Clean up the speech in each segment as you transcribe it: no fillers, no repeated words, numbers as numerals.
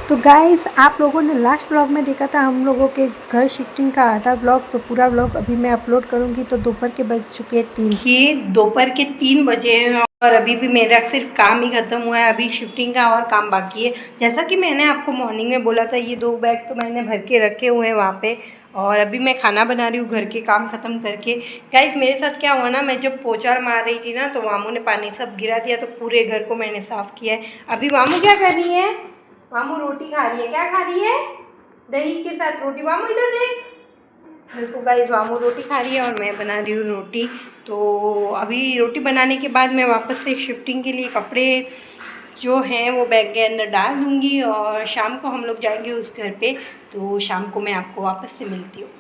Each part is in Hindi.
तो गाइस आप लोगों ने लास्ट व्लॉग में देखा था हम लोगों के घर शिफ्टिंग का आधा व्लॉग, तो पूरा व्लॉग अभी मैं अपलोड करूंगी। तो दोपहर के बज चुके हैं 3। ये दोपहर के 3 बजे हैं और अभी भी मेरा सिर्फ काम ही खत्म हुआ है। अभी शिफ्टिंग का और काम बाकी है। जैसा कि मैंने आपको मॉर्निंग में बोला था, ये 2 बैग तो मैंने भर के रखे हुए हैं वहाँ पे। और अभी मैं खाना बना रही हूँ घर के काम ख़त्म करके। गाइस मेरे साथ क्या हुआ ना, मैं जब पोछा मार रही थी ना तो वामू ने पानी सब गिरा दिया, तो पूरे घर को मैंने साफ़ किया है। अभी वामू क्या कर रही है? वामू रोटी खा रही है। क्या खा रही है? दही के साथ रोटी। वामू इधर देख। देखो गाइस वामू रोटी खा रही है और मैं बना रही हूँ रोटी। तो अभी रोटी बनाने के बाद मैं वापस से शिफ्टिंग के लिए कपड़े जो हैं वो बैग के अंदर डाल दूँगी और शाम को हम लोग जाएंगे उस घर पे। तो शाम को मैं आपको वापस से मिलती हूँ।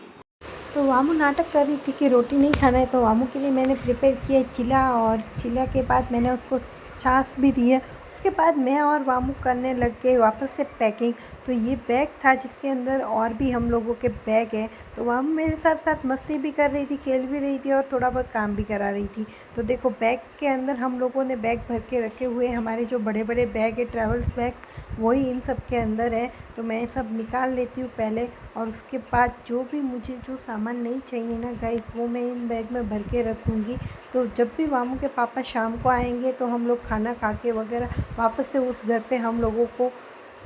तो वामू नाटक कर रही थी कि रोटी नहीं खाना है, तो वामू के लिए मैंने प्रिपेयर किया चिला, और चिला के बाद मैंने उसको छाछ भी दी है। उसके बाद मैं और वामू करने लग गए वापस से पैकिंग। तो ये बैग था जिसके अंदर और भी हम लोगों के बैग हैं। तो वामू मेरे साथ साथ मस्ती भी कर रही थी, खेल भी रही थी और थोड़ा बहुत काम भी करा रही थी। तो देखो बैग के अंदर हम लोगों ने बैग भर के रखे हुए हैं। हमारे जो बड़े बड़े बैग है ट्रैवल्स बैग, वही इन सब के अंदर है। तो मैं सब निकाल लेती हूँ पहले, और उसके बाद जो भी मुझे जो सामान नहीं चाहिए ना गाइस, वो मैं इन बैग में भर के रख दूँगी। तो जब भी वामू के पापा शाम को आएंगे तो हम लोग खाना खा के वगैरह वापस से उस घर पे हम लोगों को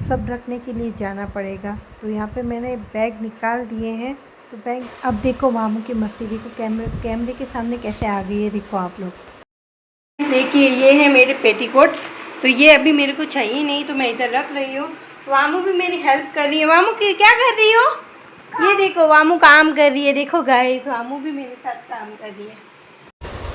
सब रखने के लिए जाना पड़ेगा। तो यहाँ पे मैंने बैग निकाल दिए हैं। तो बैग अब देखो वामू की मस्ती, देखो कैमरे के सामने कैसे आ गई है, देखो आप लोग। देखिए ये है मेरे पेटीकोट। तो ये अभी मेरे को चाहिए नहीं तो मैं इधर रख रही हूँ। वामू भी मेरी हेल्प कर रही है। वामू की क्या कर रही हो? ये देखो वामू काम कर रही है। देखो गाइस वामू भी मेरे साथ काम कर रही है।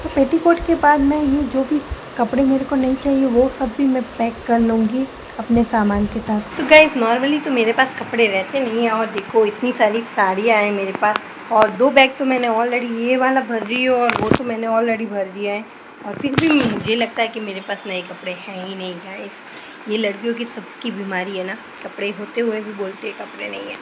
तो पेटीकोट के बाद मैं ये जो भी कपड़े मेरे को नहीं चाहिए वो सब भी मैं पैक कर लूँगी अपने सामान के साथ। तो गाइस नॉर्मली तो मेरे पास कपड़े रहते नहीं हैं, और देखो इतनी सारी साड़ियाँ हैं मेरे पास। और 2 बैग तो मैंने ऑलरेडी ये वाला भर रही हूँ और वो तो मैंने ऑलरेडी भर दिया है। और फिर भी मुझे लगता है कि मेरे पास नए कपड़े हैं ही नहीं गाइस। ये लड़कियों की सबकी बीमारी है ना, कपड़े होते हुए भी बोलते हैं कपड़े नहीं है।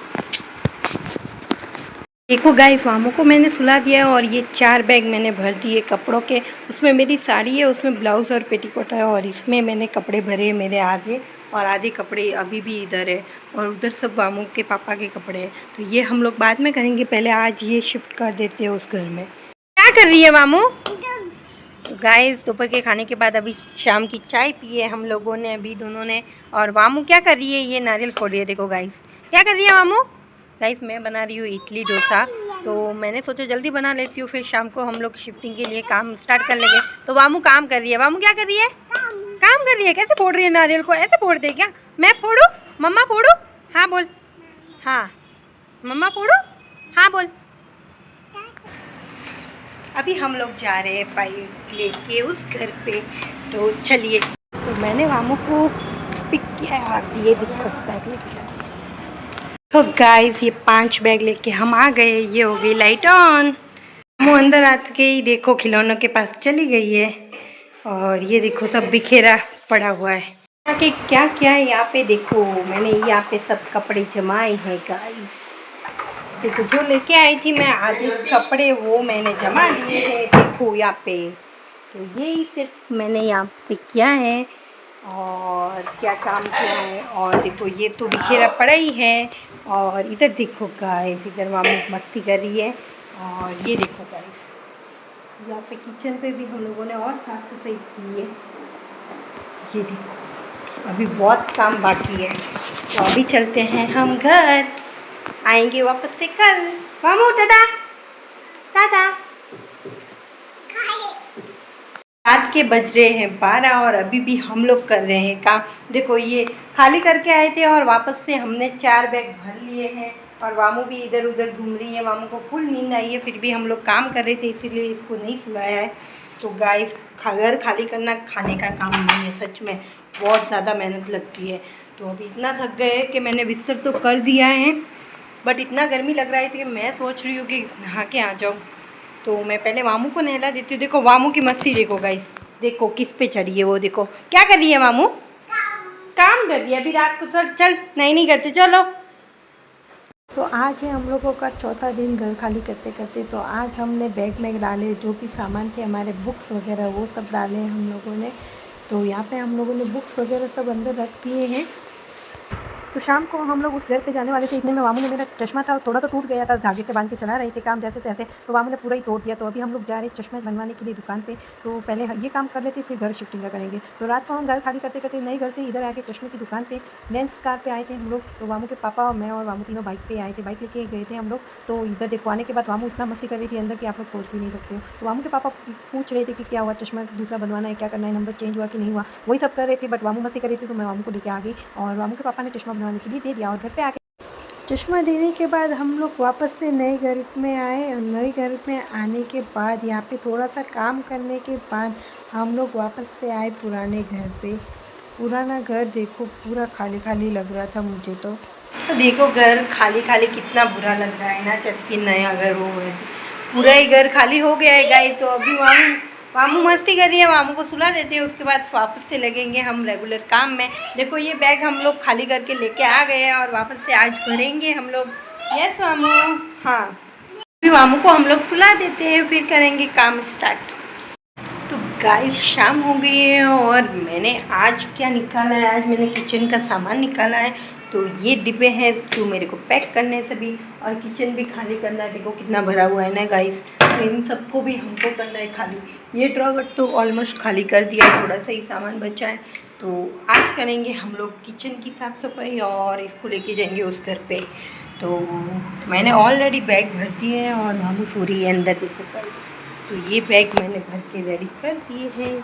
देखो गाइस वामू को मैंने सुला दिया है और ये 4 बैग मैंने भर दिए कपड़ों के। उसमें मेरी साड़ी है, उसमें ब्लाउज़ और पेटीकोट है, और इसमें मैंने कपड़े भरे मेरे आधे, और आधे कपड़े अभी भी इधर है, और उधर सब वामू के पापा के कपड़े हैं। तो ये हम लोग बाद में करेंगे, पहले आज ये शिफ्ट कर देते हैं उस घर में। क्या कर रही है वामू? तो गाइस दोपहर के खाने के बाद अभी शाम की चाय पी है हम लोगों ने अभी दोनों ने। और वामू क्या कर रही है? ये नारियल फोड़ रही है। देखो गाइस क्या कर रही है वामू। गाइस मैं बना रही हूँ इडली डोसा। तो मैंने सोचा जल्दी बना लेती हूँ, फिर शाम को हम लोग शिफ्टिंग के लिए काम स्टार्ट कर लेंगे। तो वामू काम कर रही है। वामू क्या कर रही है? काम कर रही है। कैसे फोड़ रही है नारियल को? ऐसे फोड़ दे क्या? मैं फोड़ूँ? मम्मा फोड़ूँ? हाँ बोल। हाँ मम्मा फोड़ूँ? हाँ बोल। अभी हम लोग जा रहे हैं बाइक लेके उस घर पे। तो चलिए। तो मैंने वामू को पिक किया है और ये देखो बैग लेके। तो गाइस ये 5 बैग लेके हम आ गए। ये हो गई लाइट ऑन। वो अंदर आ गई, देखो खिलौनों के पास चली गई है। और ये देखो सब बिखेरा पड़ा हुआ है। आके क्या क्या है यहाँ पे देखो, मैंने यहाँ पे सब कपड़े जमाए हैं गाइस। देखो जो लेके आई थी मैं आधे कपड़े वो मैंने जमा दिए हैं, देखो यहाँ पे। तो यही सिर्फ मैंने यहाँ पे किया है और क्या काम किया है। और देखो ये तो बिखेरा पड़ा ही है। और इधर देखो गाइस, इधर मामू मस्ती कर रही है। और ये देखो गाइस यहाँ पे किचन पे भी हम लोगों ने और साफ सफाई की है। ये देखो अभी बहुत काम बाकी है। तो अभी चलते हैं हम घर, आएंगे वापस से कल। मामू टाटा टाटा। रात के बज रहे हैं 12 और अभी भी हम लोग कर रहे हैं काम। देखो ये खाली करके आए थे और वापस से हमने 4 बैग भर लिए हैं। और वामू भी इधर उधर घूम रही है। वामू को फुल नींद आई है, फिर भी हम लोग काम कर रहे थे इसीलिए इसको नहीं सुलाया है। तो गाइस घर खाली करना खाने का काम नहीं है, सच में बहुत ज़्यादा मेहनत लगती है। तो अभी इतना थक गए कि मैंने बिस्तर तो कर दिया है, बट इतना गर्मी लग रहा है कि मैं सोच रही हूँ कि नहा के आ जाऊँ। तो मैं पहले वामू को नहला देती हूँ। देखो वामू की मस्ती देखो गाइस, देखो किस पे चढ़ी है वो। देखो क्या कर रही है वामू? काम कर रही है। अभी रात को चल चल नहीं करते चलो। तो आज है हम लोगों का चौथा दिन घर खाली करते करते। तो आज हमने बैग में डाले जो भी सामान थे हमारे, बुक्स वगैरह वो सब डाले हैं हम लोगों ने। तो यहाँ पे हम लोगों ने बुक्स वगैरह सब अंदर रख दिए हैं। तो शाम को हम लोग उस घर पे जाने वाले थे, इतने में वामू ने मेरा चश्मा था थोड़ा तो टूट गया था, धागे से बांध के चला रहे थे काम जैसे तैसे, तो वामू ने पूरा ही तोड़ दिया। तो अभी हम लोग जा रहे चश्मा बनवाने के लिए दुकान पे, तो पहले ये काम कर लेते फिर घर शिफ्टिंग का करेंगे। तो रात को हम घर खाली करते करते नए घर से इधर आके चश्मे की दुकान पे लेंस कार पे आए थे हम लोग। तो वामू के पापा और मैं और वामू तीनों बाइक पे आए थे, बाइक लेके गए थे हम लोग। तो इधर देखवाने के बाद वामू इतना मस्ती कर रही थी अंदर कि आप लोग सोच भी नहीं सकते हो। तो वामू के पापा पूछ रहे थे कि क्या हुआ, चश्मा दूसरा बनवाना है, क्या करना है, नंबर चेंज हुआ कि नहीं हुआ, वही सब कर रहे थे। बट वामू मस्ती कर रही थी तो मैं वामू को लेके आ गई और वामू के पापा ने चश्मा बनवाने के लिए दे दिया। और घर पे आके चश्मा देने के बाद हम लोग वापस से नए घर में आए, और नए घर में आने के बाद यहाँ पे थोड़ा सा काम करने के बाद हम लोग वापस से आए पुराने घर पे। पुराना घर देखो पूरा खाली खाली लग रहा था मुझे तो देखो घर खाली खाली कितना बुरा लग रहा है ना, जैसे कि नया घर हो गया, पूरा ही घर खाली हो गया है गाइस। तो अभी मामू मस्ती कर रही है, मामू को सुला देते हैं, उसके बाद वापस से लगेंगे हम रेगुलर काम में। देखो ये बैग हम लोग खाली करके लेके आ गए हैं और वापस से आज भरेंगे हम लोग। यस मामू, हाँ अभी मामू को हम लोग सुला देते हैं, फिर करेंगे काम स्टार्ट। तो गाइस शाम हो गई है और मैंने आज क्या निकाला है, आज मैंने किचन का सामान निकाला है। तो ये डिब्बे हैं जो मेरे को पैक करने हैं सभी, और किचन भी खाली करना है। देखो कितना भरा हुआ है ना गाइस, तो इन सबको भी हमको करना है खाली। ये ड्रॉवर तो ऑलमोस्ट खाली कर दिया, थोड़ा सा ही सामान बचा है। तो आज करेंगे हम लोग किचन की साफ़ सफाई और इसको लेके जाएंगे उस घर पे। तो मैंने ऑलरेडी बैग भर दिए हैं और मामू सो रही है अंदर, देखो गाइस। तो ये बैग मैंने भर के रेडी कर दिए हैं।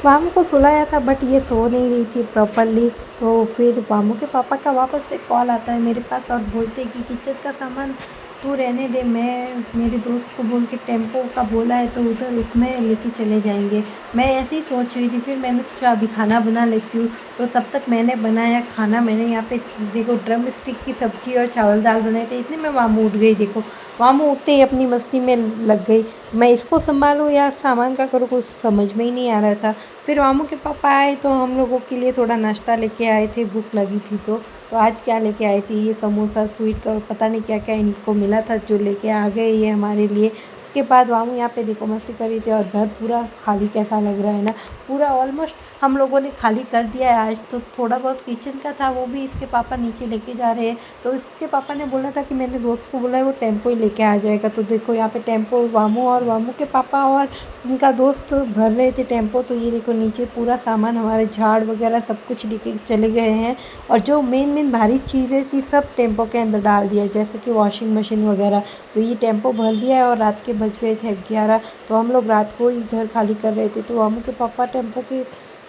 वामू को सुलाया था बट ये सो नहीं रही थी प्रॉपरली। तो फिर वामू के पापा का वापस से कॉल आता है मेरे पास और बोलते कि किचन का सामान तू रहने दे, मैं मेरे दोस्त को बोल के टेम्पो का बोला है तो उधर उसमें लेके चले जाएंगे। मैं ऐसे ही सोच रही थी, फिर मैंने सोचा अभी खाना बना लेती हूँ। तो तब तक मैंने बनाया खाना। मैंने यहाँ पे देखो ड्रम स्टिक की सब्ज़ी और चावल दाल बनाए थे। इतने में वामू उठ गई। देखो वामू उठते ही अपनी मस्ती में लग गई। मैं इसको संभालूँ या सामान का करूँ कुछ समझ में ही नहीं आ रहा था। फिर वामू के पापा आए तो हम लोगों के लिए थोड़ा नाश्ता लेके आए थे, भूख लगी थी तो आज क्या लेके आई थी, ये समोसा स्वीट और पता नहीं क्या क्या इनको मिला था जो लेके आ गए ये हमारे लिए। उसके बाद वामू यहाँ पे देखो मस्ती कर रही थी और घर पूरा खाली कैसा लग रहा है ना, पूरा ऑलमोस्ट हम लोगों ने खाली कर दिया है आज। तो थोड़ा बहुत किचन का था वो भी इसके पापा नीचे लेके जा रहे हैं। तो इसके पापा ने बोला था कि मैंने दोस्त को बोला है वो टेम्पो ही लेके आ जाएगा। तो देखो यहाँ पे टेम्पो वामू और वामू के पापा और उनका दोस्त भर रहे थे टेम्पो। तो ये देखो नीचे पूरा सामान हमारे झाड़ वगैरह सब कुछ लेके चले गए हैं। और जो मेन भारी चीज़ें थी सब टेम्पो के अंदर डाल दिया, जैसे कि वॉशिंग मशीन वगैरह। तो ये टेम्पो भर लिया है और रात के बज गए थे 11। तो हम लोग रात को ही घर खाली कर रहे थे। तो वामू के पापा टेम्पो के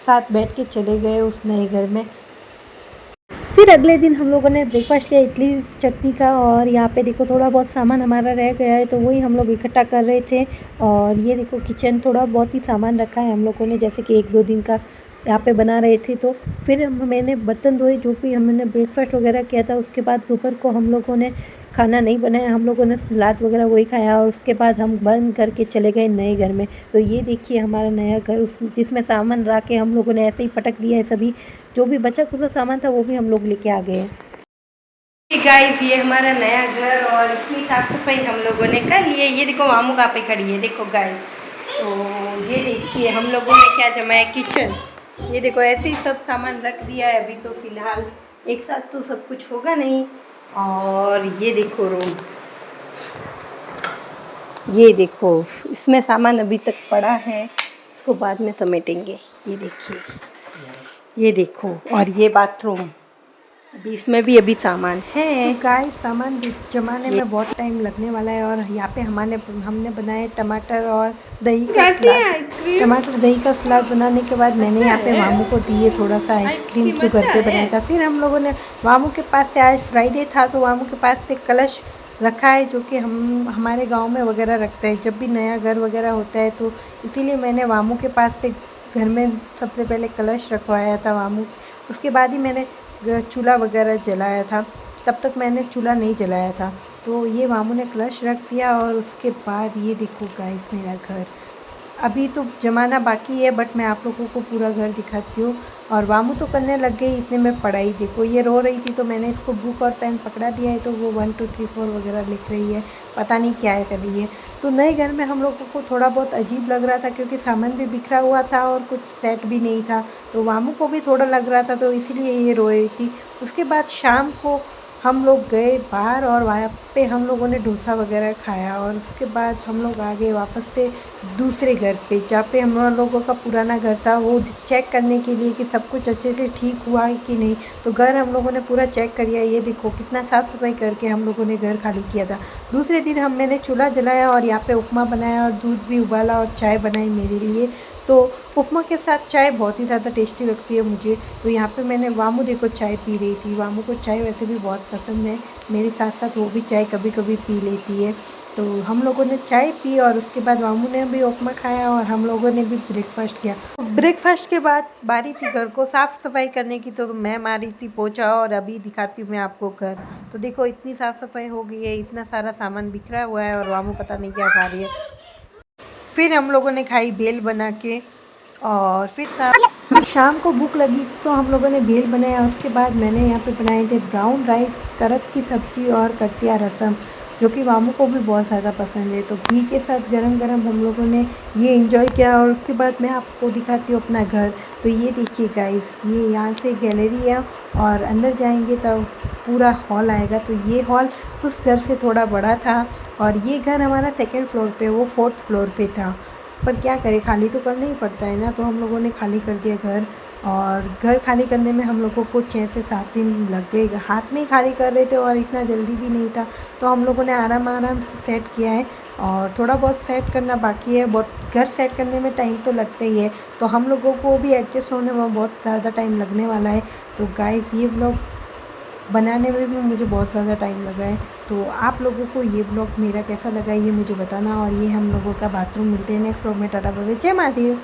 साथ बैठ के चले गए उस नए घर में। फिर अगले दिन हम लोगों ने ब्रेकफास्ट किया इडली चटनी का। और यहाँ पे देखो थोड़ा बहुत सामान हमारा रह गया है तो वही हम लोग इकट्ठा कर रहे थे। और ये देखो किचन थोड़ा बहुत ही सामान रखा है हम लोगों ने, जैसे कि 1-2 दिन का यहाँ पे बना रहे थे। तो फिर मैंने बर्तन धोए, जो भी हमने ब्रेकफास्ट वगैरह किया था। उसके बाद दोपहर को हम लोगों ने खाना नहीं बनाया, हम लोगों ने सलाद वगैरह वही खाया। और उसके बाद हम बंद करके चले गए नए घर में। तो ये देखिए हमारा नया घर, उस जिसमें सामान रख के हम लोगों ने ऐसे ही पटक दिया है सभी। जो भी बचा खुचा सामान था वो भी हम लोग लेके आ गए हैं। गाइस ये हमारा नया घर और इसकी साफ़ सफाई हम लोगों ने कर ली है। ये देखो मामू कहाँ पे खड़ी है, देखो गाइस। तो ये देखिए हम लोगों ने क्या जमाया, किचन। ये देखो ऐसे ही सब सामान रख दिया है। अभी तो फ़िलहाल एक साथ तो सब कुछ होगा नहीं। और ये देखो रूम, ये देखो इसमें सामान अभी तक पड़ा है, इसको बाद में समेटेंगे। ये देखिए, ये देखो, और ये बाथरूम, अभी इसमें भी अभी सामान है। तो गाइस सामान जमाने में बहुत टाइम लगने वाला है। और यहाँ पे हमने बनाए टमाटर और दही का सलाद। टमाटर दही का सलाद बनाने के बाद मैंने यहाँ पे मामू को दिए थोड़ा सा आइसक्रीम जो घर पे बनाया था। फिर हम लोगों ने मामू के पास से, आज फ्राइडे था तो मामू के पास से कलश रखा है, जो कि हम हमारे गांव में वगैरह रखते हैं जब भी नया घर वगैरह होता है। तो इसीलिए मैंने मामू के पास से घर में सबसे पहले कलश रखवाया था मामू। उसके बाद ही मैंने चूल्हा वगैरह जलाया था, तब तक मैंने चूल्हा नहीं जलाया था। तो ये मामू ने कलश रख दिया और उसके बाद ये देखो गाइस मेरा घर अभी तो ज़माना बाकी है, बट मैं आप लोगों को पूरा घर दिखाती हूँ। और वामू तो करने लग गई, इतने में पढ़ाई देखो, ये रो रही थी तो मैंने इसको बुक और पेन पकड़ा दिया है, तो वो 1 2 3 4 वगैरह लिख रही है, पता नहीं क्या है कर रही है। तो नए घर में हम लोगों को थोड़ा बहुत अजीब लग रहा था, क्योंकि सामान भी बिखरा हुआ था और कुछ सेट भी नहीं था, तो वामू को भी थोड़ा लग रहा था, तो इसीलिए ये रो रही थी। उसके बाद शाम को हम लोग गए बाहर और वहाँ पे हम लोगों ने डोसा वगैरह खाया, और उसके बाद हम लोग आ गए वापस से दूसरे घर पे, जहाँ पे हम लोगों का पुराना घर था, वो चेक करने के लिए कि सब कुछ अच्छे से ठीक हुआ है कि नहीं। तो घर हम लोगों ने पूरा चेक कर लिया, ये देखो कितना साफ़ सफाई करके हम लोगों ने घर खाली किया था। दूसरे दिन मैंने चूल्हा जलाया और यहाँ पे उपमा बनाया और दूध भी उबाला और चाय बनाई मेरे लिए। तो उपमा के साथ चाय बहुत ही ज़्यादा टेस्टी लगती है मुझे। तो यहाँ पे मैंने वामू देखो चाय पी रही थी, वामू को चाय वैसे भी बहुत पसंद है, मेरे साथ साथ वो भी चाय कभी कभी पी लेती है। तो हम लोगों ने चाय पी और उसके बाद वामू ने भी उपमा खाया और हम लोगों ने भी ब्रेकफास्ट किया। ब्रेकफास्ट के बाद बारी थी घर को साफ़ सफाई करने की, तो मैं मारी थी पोछा और अभी दिखाती हूँ मैं आपको घर। तो देखो इतनी साफ़ सफाई हो गई है, इतना सारा सामान बिखरा हुआ है और वामू पता नहीं क्या खा रही है। फिर हम लोगों ने खाई भेल बना के, और फिर शाम को भूख लगी तो हम लोगों ने भेल बनाया। उसके बाद मैंने यहाँ पे बनाए थे ब्राउन राइस, करत की सब्ज़ी और कटिया रसम, जो कि वामू को भी बहुत ज़्यादा पसंद है। तो घी के साथ गरम गरम हम लोगों ने ये एंजॉय किया। और उसके बाद मैं आपको दिखाती हूँ अपना घर। तो ये देखिए गाइस, ये यहाँ से गैलरी है और अंदर जाएंगे तो पूरा हॉल आएगा। तो ये हॉल उस घर से थोड़ा बड़ा था, और ये घर हमारा 2nd फ्लोर पे, वो 4th फ्लोर पे था। पर क्या करें, खाली तो करना ही पड़ता है ना, तो हम लोगों ने खाली कर दिया घर। और घर खाली करने में हम लोगों को 6 से 7 दिन लग गए, हाथ में ही खाली कर रहे थे और इतना जल्दी भी नहीं था। तो हम लोगों ने आराम आराम से सेट किया है, और थोड़ा बहुत सेट करना बाकी है। बहुत घर सेट करने में टाइम तो लगता ही है, तो हम लोगों को भी एडजस्ट होने में बहुत ज़्यादा टाइम लगने वाला है। तो गाइस, ये व्लॉग बनाने में भी मुझे बहुत ज़्यादा टाइम लगा है। तो आप लोगों को ये ब्लॉग मेरा कैसा लगा ये मुझे बताना। और ये हम लोगों का बाथरूम, मिलते हैं नेक्स्ट व्लॉग में। टाटा बाय बाय, जय महादेव।